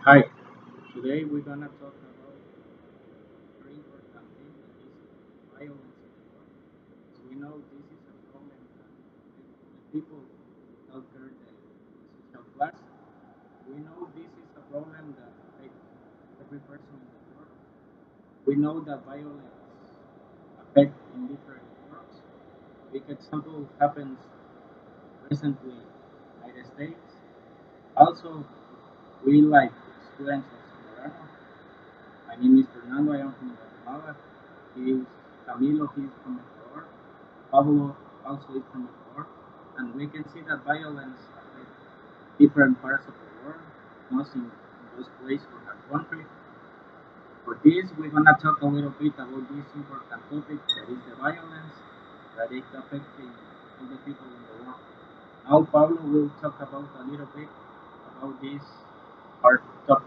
Hi, today we're gonna talk about a very important thing that is violence in the world. As we know, this is a problem that the people alter the social class. We know this is a problem that affects every person in the world. We know that violence affects in different forms. Big example happens recently in the United States. Also, we like students of Zamorano. My name is Fernando. I am from Guatemala. He is Camilo. He is from Ecuador. Pablo also is from Ecuador. And we can see that violence affects different parts of the world, not in those places or our country. For this, we're gonna talk a little bit about this important topic that is the violence that is affecting all the people in the world. Now, Pablo will talk about a little bit about this hard topic.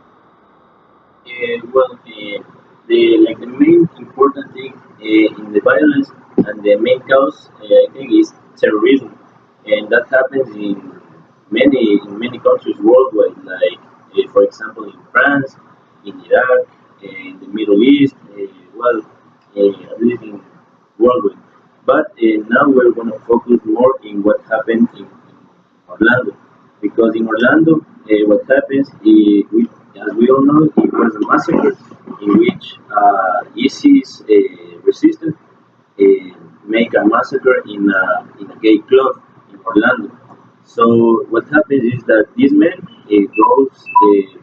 The main important thing in the violence and the main cause, I think, is terrorism, and that happens in many countries worldwide. Like, for example, in France, in Iraq, in the Middle East. Everything worldwide. But now we're going to focus more in what happened in Orlando, because in Orlando, what happens is, as we all know, it was a massacre in which ISIS resisted make a massacre in a gay club in Orlando. So what happens is that this man goes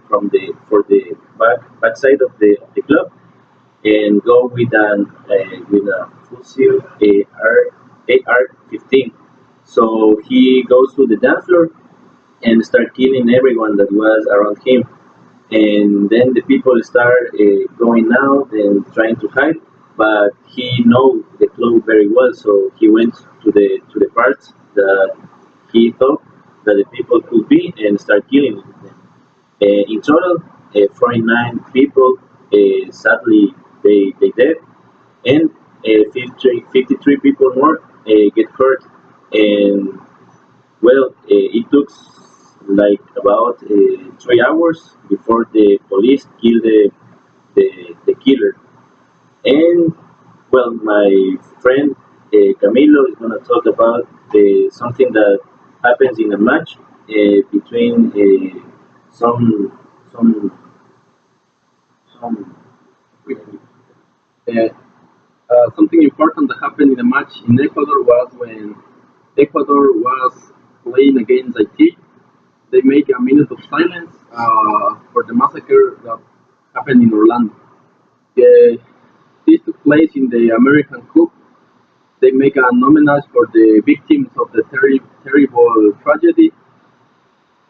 from the for the backside of the club and go with a Fusil AR-15. So he goes to the dance floor and start killing everyone that was around him. And then the people start going out and trying to hide, but he know the club very well, so he went to the parts that he thought that the people could be and start killing them. In total, 49 people sadly they dead, and 53 people more get hurt. And it took like about 3 hours before the police killed the killer. And my friend Camilo is going to talk about something that happens in a match between some some some. Uh, Something important that happened in the match in Ecuador was when Ecuador was playing against Haiti. They make a minute of silence for the massacre that happened in Orlando. Uh, this took place in the American Cup. They make an homage for the victims of the terrible tragedy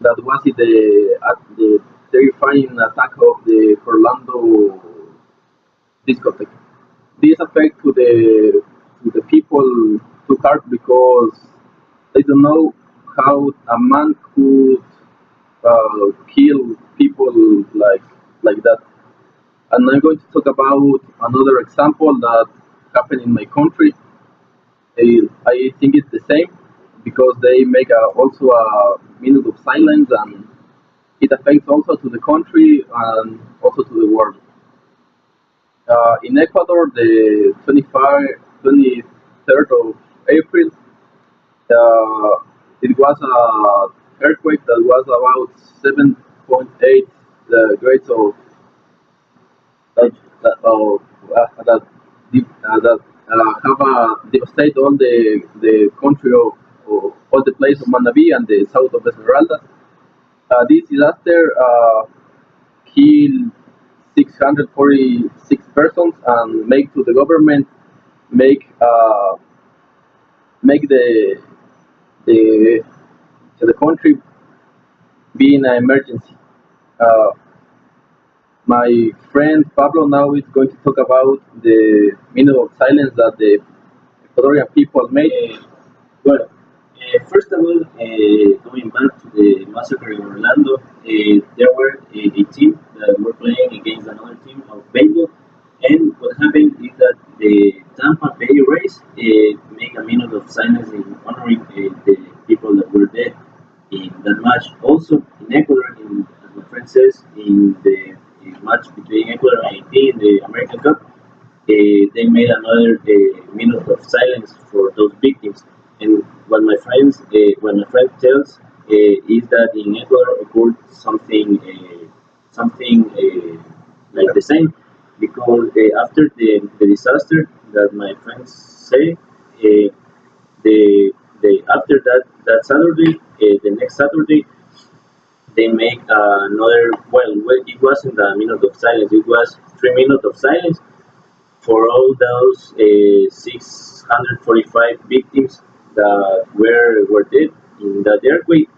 that was at the terrifying attack of the Orlando discotheque. This affect to the people too hard because they don't know how a man could kill people like that. And I'm going to talk about another example that happened in my country. I think it's the same because they make also a minute of silence, and it affects also to the country and also to the world. In Ecuador, the 23rd of April, it was a earthquake that was about 7.8 grades of that that have devastated all the country of all the place of Manabi and the south of Esmeralda. This disaster killed 646 persons and make to the government make make the the country be in an emergency. Uh, my friend Pablo now is going to talk about the minute of silence that the Ecuadorian people made. Uh, First of all, going back to the massacre in Orlando, there were a team that were playing against another team of baseball, and what happened is that the Tampa Bay Rays make a minute of silence in honoring the people that were dead in that match. Also, in Ecuador, as my friend differences in the match between Ecuador and Haiti in the American Cup. They made another minute of silence for those victims. And what my friend tells is that in Ecuador occurred something like the same, because after the disaster that my friends say, the after that Saturday, the next Saturday, they make well, it wasn't a minute of silence, it was 3 minutes of silence for all those 645 victims that were dead in that earthquake,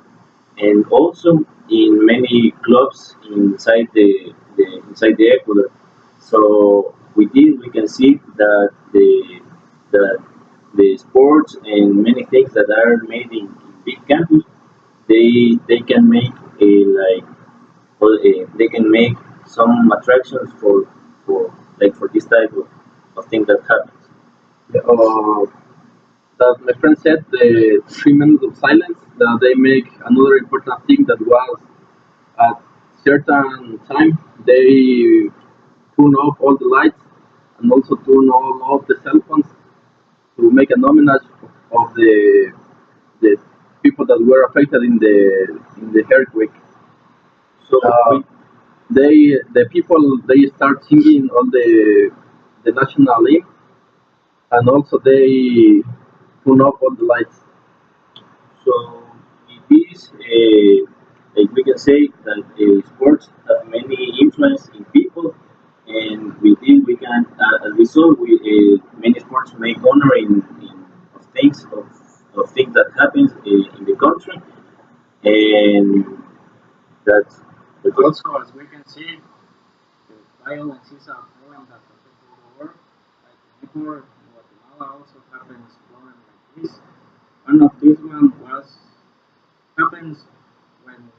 and also in many clubs inside the Ecuador. So with this, we can see that the the sports and many things that are made in big campus, they can make a like they can make some attractions for for this type of thing that happens. Uh, that my friend said the 3 minutes of silence that they make another important thing that was at certain time they turn off all the lights and also turn all of the cell phones to make an homage of the people that were affected in the earthquake. So Uh, we the people they start singing all the national hymn and also they turn off all the lights. So it is like we can say that sports have many influence in people, and with this we can, as we saw, many sports make honor in of things that happens in the country, and that's that's it. Also, as we can see, the violence is a problem that affects all the world. Like in Ecuador, in Guatemala also happens problem like this. One of these one was happens when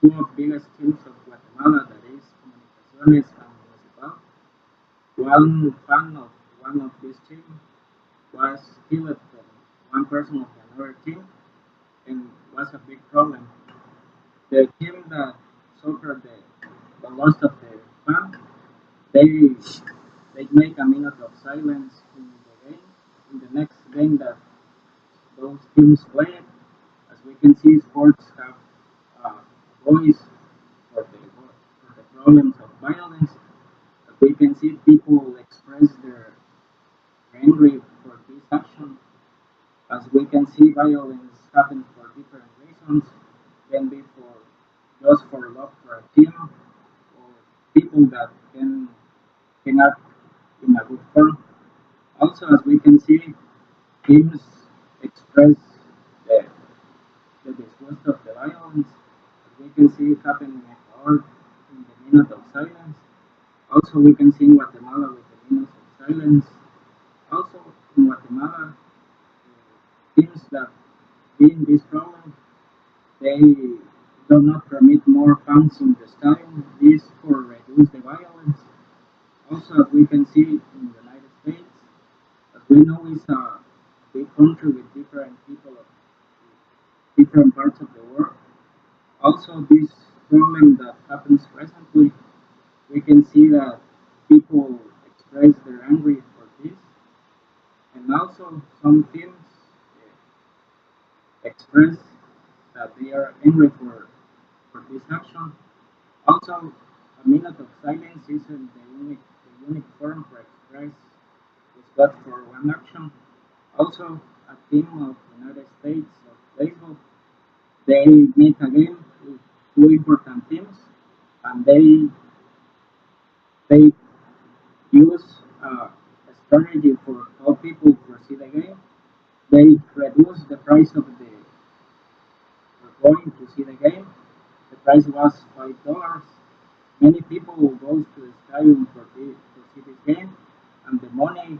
two of biggest teams of Guatemala, that is Comunicaciones and Municipal, one fan of one of these teams was killed from one person of another team and was a big problem. The team that suffered the loss of the fan, they they make a minute of silence in the game. In the next game that those teams played, as we can see, sports have a voice for the problems of violence. As we can see, people express their anger for this action. As we can see, violence happens for different reasons. Can be for just for love for a team, or people that can act in a good form. Also, as we can see, teams express the, the disgust of the violence. As we can see, it happened in Ecuador in the minute of silence. Also, we can see in Guatemala with the minutes of silence. Also, in Guatemala, teams that being this problem, they do not permit more fans in the stadium. This for reduce the violence. Also, as we can see in the United States, as we know, it's a big country with different people of different parts of the world. Also, this problem that happens presently, we can see that people express their anger for this, and also some teams express that they are angry for this action. Also, a minute of silence isn't the unique form for express respect for one action. Also, a team of United States of baseball, they meet again with two important teams, and they use a strategy for how people proceed the game. They reduce the price of the for going to see the game. The price was $5. Many people will go to the stadium to see this game, and the money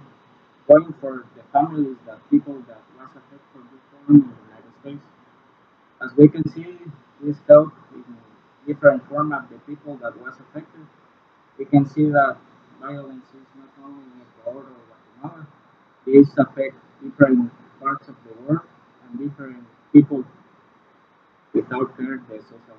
going for the families that people that was affected for this problem in the United States. As we can see, this help in different format the people that was affected. We can see that violence is not only in Ecuador or Guatemala. This affects different parts of the world and different people without care the society.